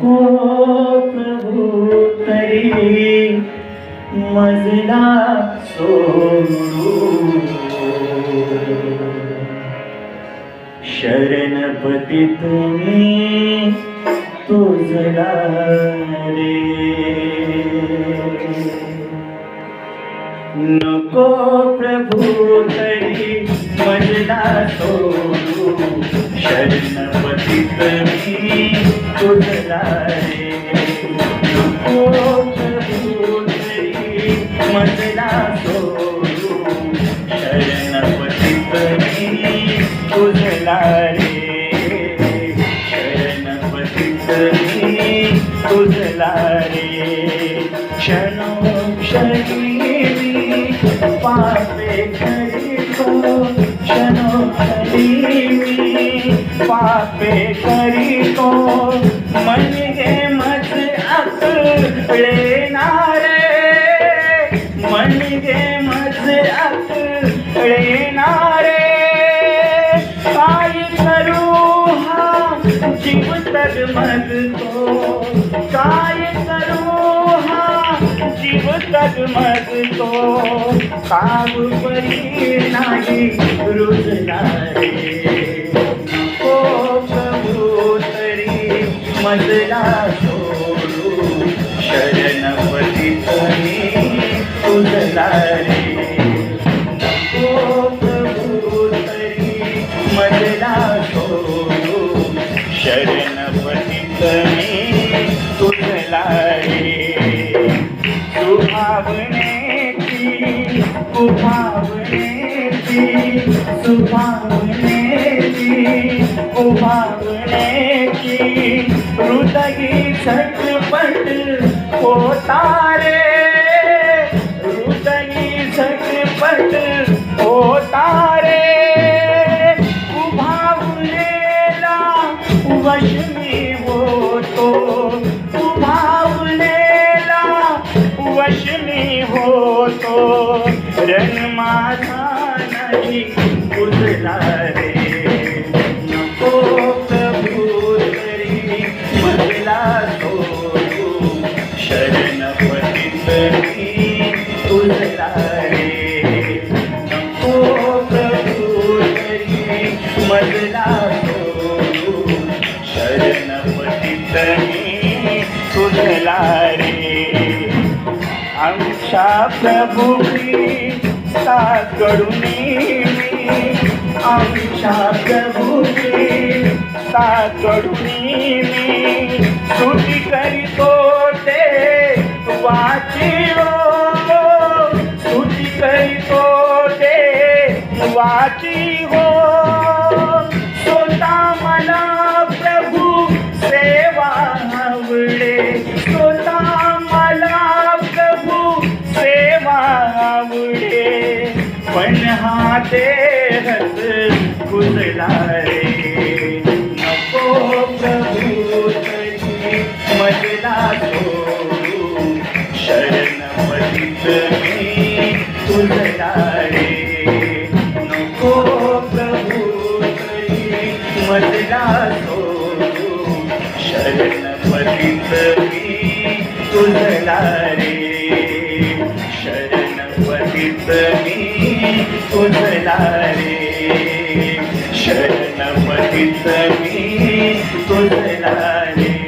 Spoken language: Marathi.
नको प्रभू तरी मजला सोडू, शरणपती तुम्ही तुझला रे. नको प्रभू तरी मजला सोडू, शरणपती तुम्ही तुझला रे. नको प्रभू तरी मजला सोडू, शरणपती तुम्ही तुझला रे. शरणपती तुम्ही तुझला रे. क्षणोक्षणी पापे करीतो, क्षणोक्षणी पापे करीतो, म्हणजे मज अकळेनारे, म्हणजे मज अकळेनारे. काय करू हा जीव तगमगतो, काय करू हा जीव तगमगतो, काम परी नाही रुजला रे. नको प्रभू तरी मजला सोडू, शरणपती तुम्ही तुझला रे. नको प्रभू तरी मजला सोडू, शरणपती तुम्ही तुझला रे. सुभावनेची उभावनेची, सुभावनेची उभावनेची, हृदयी झटपट होता रे, हृदयी झटपट होता रे. उभावनेला वश मी होतो, उभावनेला वश मी होतो, रण माझा नाही उजला रे. नको प्रभू तरी मजला सोडू, शरणपती तुम्ही तुझला रे. नको प्रभू तरी मजला सोडू, शरणपती तुम्ही तुझला रे. आमच्या प्रभूची साकडून मी, आमच्या प्रभूची साकडून मी, स्तुती करीतो ते वाची हो, स्तुती करीतो ते वाची हो. स्वतः मला प्रभू सेवा आवडे, स्वतः मला प्रभू सेवा आवडे, पण हा देहच कुजला रे. नको प्रभू तरी मजला सोडू, शरणपती तुम्ही तुझला रे. नको प्रभू तरी मजला सोडू, शरणपती तुम्ही तुझला रे. शरणपती तुम्ही तुझला रे. शरणपती तुम्ही तुझला रे.